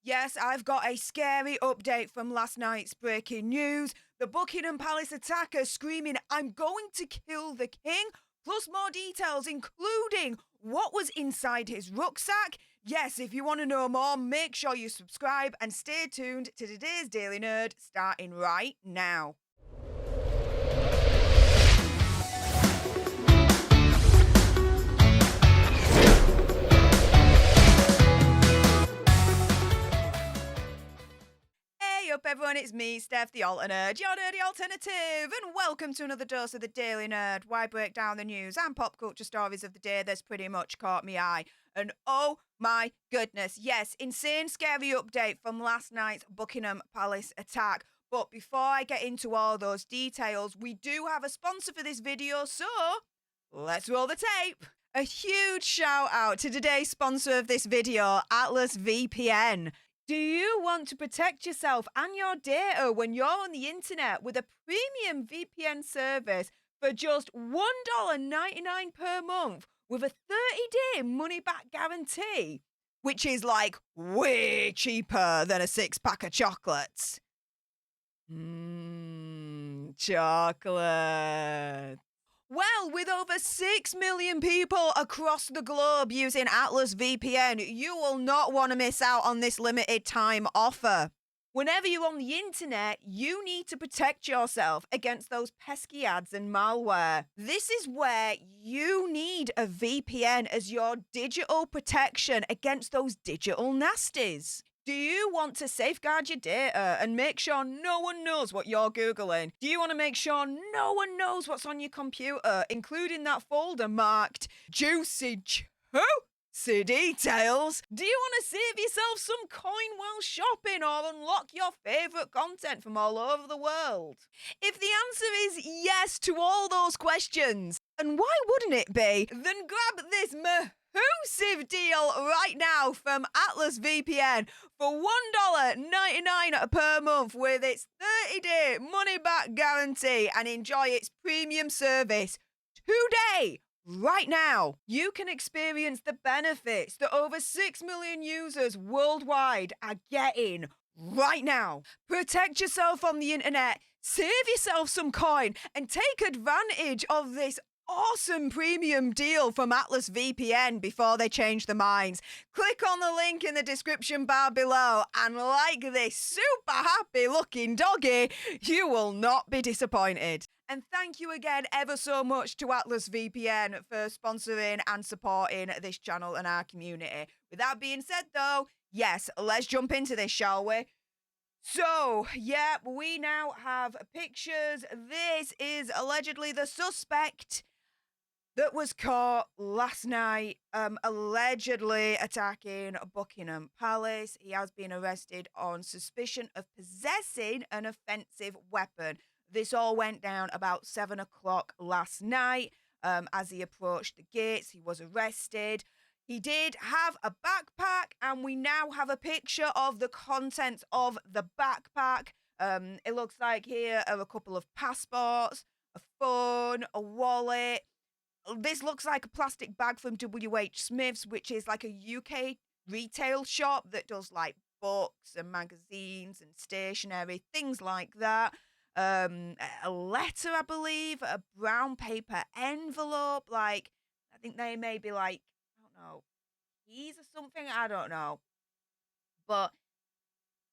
Yes, I've got a scary update from last night's breaking news. The Buckingham Palace attacker screaming, "I'm going to kill the king," plus more details, including what was inside his rucksack. Yes, if you want to know more, make sure you subscribe and stay tuned to today's Daily Nerd, starting right now. Hey up everyone, it's me, Stef The Alter Nerd, your nerdy alternative, and welcome to another dose of the Daily Nerd, where I break down the news and pop culture stories of the day that's pretty much caught me eye. And oh my goodness, yes, insane scary update from last night's Buckingham Palace attack. But before I get into all those details, we do have a sponsor for this video, so let's roll the tape. A huge shout out to today's sponsor of this video, Atlas VPN. Do you want to protect yourself and your data when you're on the internet with a premium VPN service for just $1.99 per month with a 30-day money-back guarantee, which is like way cheaper than a 6-pack of chocolates? Chocolate. Well, with over 6 million people across the globe using Atlas VPN, you will not want to miss out on this limited time offer. Whenever you're on the internet, you need to protect yourself against those pesky ads and malware. This is where you need a VPN as your digital protection against those digital nasties. Do you want to safeguard your data and make sure no one knows what you're Googling? Do you want to make sure no one knows what's on your computer, including that folder marked juicy details? Do you want to save yourself some coin while shopping or unlock your favourite content from all over the world? If the answer is yes to all those questions, and why wouldn't it be, then grab this massive deal right now from Atlas VPN for $1.99 per month with its 30-day money-back guarantee and enjoy its premium service today. Right now, you can experience the benefits that over 6 million users worldwide are getting right now. Protect yourself on the internet, save yourself some coin, and take advantage of this awesome premium deal from Atlas VPN before they change their minds. Click on the link in the description bar below, and like this super happy looking doggy, you will not be disappointed. And thank you again ever so much to Atlas VPN for sponsoring and supporting this channel and our community. With that being said though, yes, let's jump into this, shall we? So, yeah, we now have pictures. This is allegedly the suspect that was caught last night, allegedly attacking Buckingham Palace. He has been arrested on suspicion of possessing an offensive weapon. This all went down about 7 o'clock last night. As he approached the gates, he was arrested. He did have a backpack, and we now have a picture of the contents of the backpack. It looks like here are a couple of passports, a phone, a wallet. This looks like a plastic bag from WH Smith's, which is like a UK retail shop that does like books and magazines and stationery, things like that. A letter, I believe, a brown paper envelope, like, I think they may be like, I don't know, keys or something, I don't know. But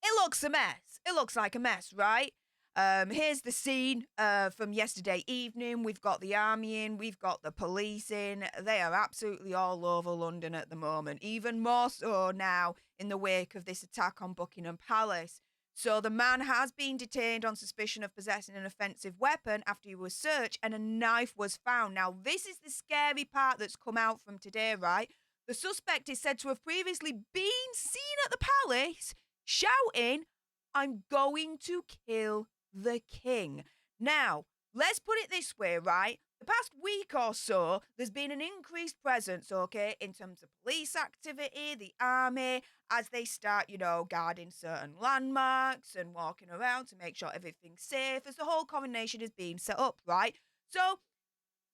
it looks a mess. It looks like a mess, right? Here's the scene from yesterday evening. We've got the army in, we've got the police in. They are absolutely all over London at the moment, even more so now in the wake of this attack on Buckingham Palace. So the man has been detained on suspicion of possessing an offensive weapon after he was searched and a knife was found. Now, this is the scary part that's come out from today, right? The suspect is said to have previously been seen at the palace shouting, "I'm going to kill the king." Now, let's put it this way, right? The past week or so, there's been an increased presence, okay, in terms of police activity, the army, as they start, guarding certain landmarks and walking around to make sure everything's safe as the whole coronation is being set up, right? So,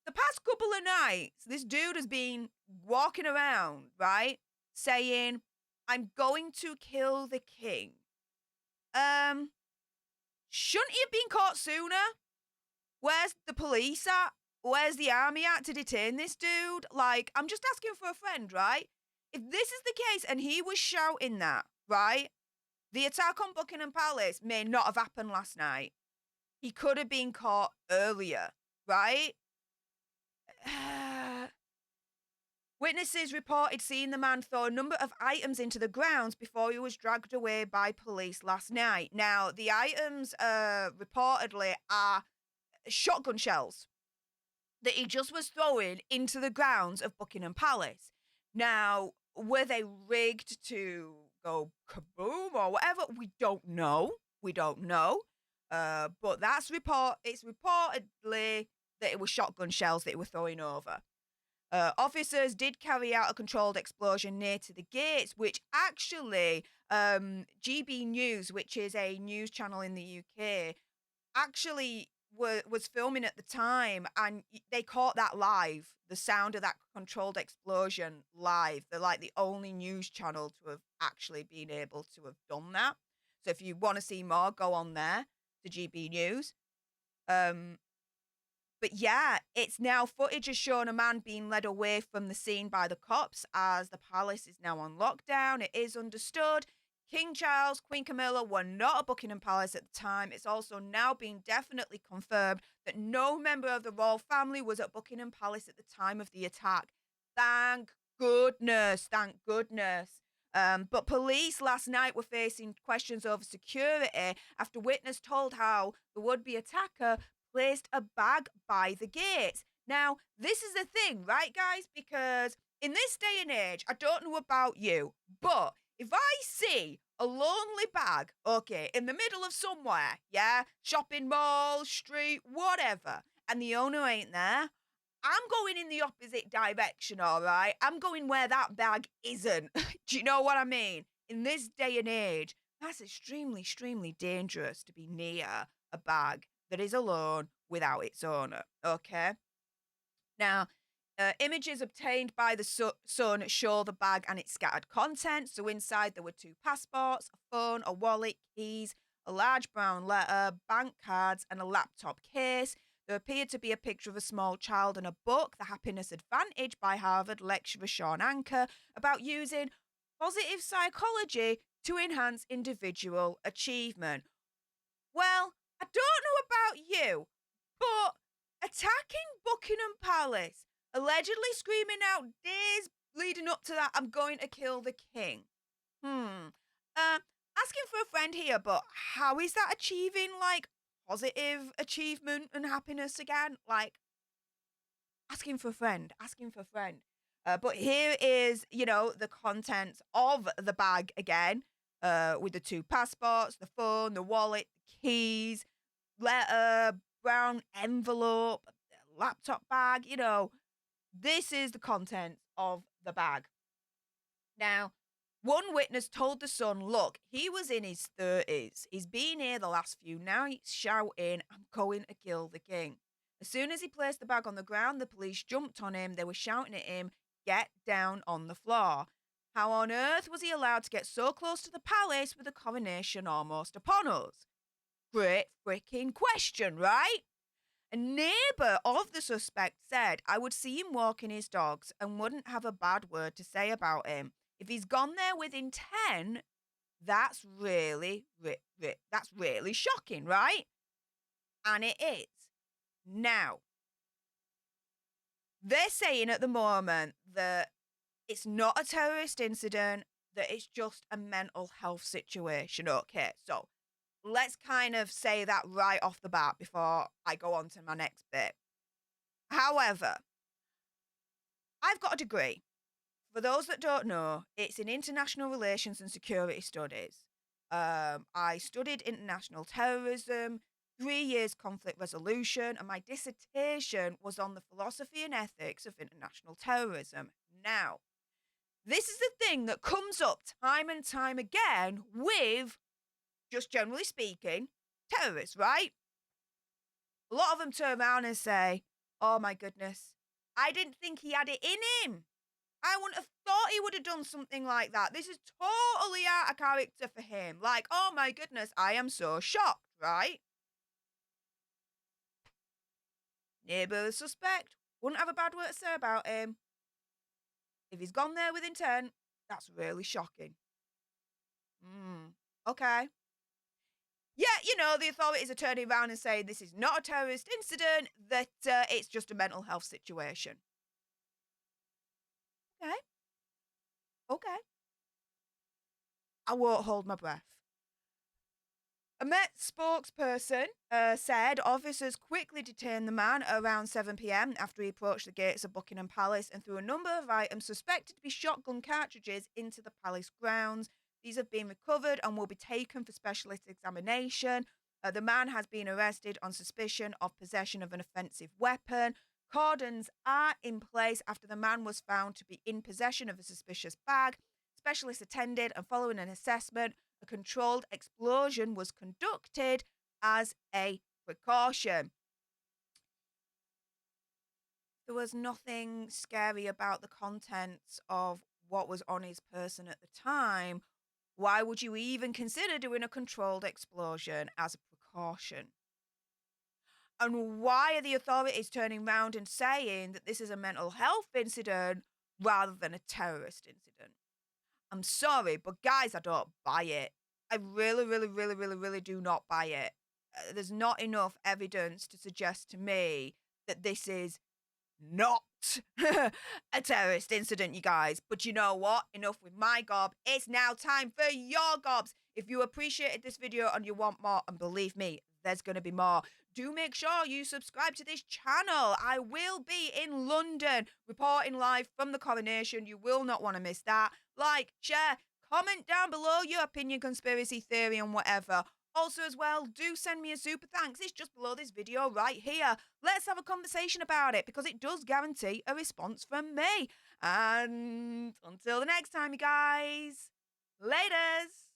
the past couple of nights, this dude has been walking around, right, saying, I'm going to kill the king. Shouldn't he have been caught sooner? Where's the police at? Where's the army at to detain this dude? Like, I'm just asking for a friend, right? If this is the case and he was shouting that, right? The attack on Buckingham Palace may not have happened last night. He could have been caught earlier, right? Witnesses reported seeing the man throw a number of items into the grounds before he was dragged away by police last night. Now, the items reportedly are shotgun shells that he just was throwing into the grounds of Buckingham Palace. Now, were they rigged to go kaboom or whatever? We don't know. But it's reportedly that it was shotgun shells that he was throwing over. Officers did carry out a controlled explosion near to the gates, which actually GB News, which is a news channel in the UK, actually was filming at the time, and they caught that live, the sound of that controlled explosion live. They're like the only news channel to have actually been able to have done that. So if you want to see more, go on there to GB News. But yeah, it's now footage has shown a man being led away from the scene by the cops as the palace is now on lockdown. It is understood King Charles, Queen Camilla were not at Buckingham Palace at the time. It's also now been definitely confirmed that no member of the royal family was at Buckingham Palace at the time of the attack. Thank goodness. But police last night were facing questions over security after witness told how the would-be attacker placed a bag by the gates. Now, this is the thing, right, guys? Because in this day and age, I don't know about you, but if I see a lonely bag, okay, in the middle of somewhere, yeah, shopping mall, street, whatever, and the owner ain't there, I'm going in the opposite direction, all right? I'm going where that bag isn't. Do you know what I mean? In this day and age, that's extremely, extremely dangerous to be near a bag that is alone without its owner, okay? Now, images obtained by the Sun show the bag and its scattered contents. So inside there were 2 passports, a phone, a wallet, keys, a large brown letter, bank cards, and a laptop case. There appeared to be a picture of a small child and a book, The Happiness Advantage by Harvard lecturer Sean Anker, about using positive psychology to enhance individual achievement. Well, I don't know about you, but attacking Buckingham Palace, allegedly screaming out days leading up to that, I'm going to kill the king. Asking for a friend here, but how is that achieving, like, positive achievement and happiness again? Like, asking for a friend. But here is, the contents of the bag again, with the 2 passports, the phone, the wallet, the keys, letter, brown envelope, laptop bag, this is the contents of the bag. Now, one witness told the Sun, look, he was in his 30s. He's been here the last few nights shouting, I'm going to kill the king. As soon as he placed the bag on the ground, the police jumped on him. They were shouting at him, get down on the floor. How on earth was he allowed to get so close to the palace with the coronation almost upon us? Great freaking question, right? A neighbour of the suspect said, I would see him walking his dogs and wouldn't have a bad word to say about him. If he's gone there with intent, that's really shocking, right? And it is. Now, they're saying at the moment that it's not a terrorist incident, that it's just a mental health situation. Okay, so let's kind of say that right off the bat before I go on to my next bit. However, I've got a degree. For those that don't know, it's in international relations and security studies. I studied international terrorism, 3 years conflict resolution, and my dissertation was on the philosophy and ethics of international terrorism. Now, this is the thing that comes up time and time again with, just generally speaking, terrorists, right? A lot of them turn around and say, oh my goodness, I didn't think he had it in him. I wouldn't have thought he would have done something like that. This is totally out of character for him. Like, oh my goodness, I am so shocked, right? Neighbour of the suspect wouldn't have a bad word to say about him. If he's gone there with intent, that's really shocking. Okay. Yeah, you know, the authorities are turning around and saying this is not a terrorist incident, that it's just a mental health situation. Okay. Okay. I won't hold my breath. A Met spokesperson said officers quickly detained the man around 7 p.m. after he approached the gates of Buckingham Palace and threw a number of items suspected to be shotgun cartridges into the palace grounds. These have been recovered and will be taken for specialist examination. The man has been arrested on suspicion of possession of an offensive weapon. Cordons are in place after the man was found to be in possession of a suspicious bag. Specialists attended, and following an assessment, a controlled explosion was conducted as a precaution. There was nothing scary about the contents of what was on his person at the time. Why would you even consider doing a controlled explosion as a precaution? And why are the authorities turning around and saying that this is a mental health incident rather than a terrorist incident? I'm sorry, but guys, I don't buy it. I really do not buy it. There's not enough evidence to suggest to me that this is not a terrorist incident, you guys. But you know what? Enough with my gob. It's now time for your gobs. If you appreciated this video and you want more, and believe me, there's going to be more, do make sure you subscribe to this channel. I will be in London reporting live from the coronation. You will not want to miss that. Like, share, comment down below your opinion, conspiracy theory, and whatever. Also, as well, do send me a super thanks. It's just below this video right here. Let's have a conversation about it because it does guarantee a response from me. And until the next time, you guys, laters.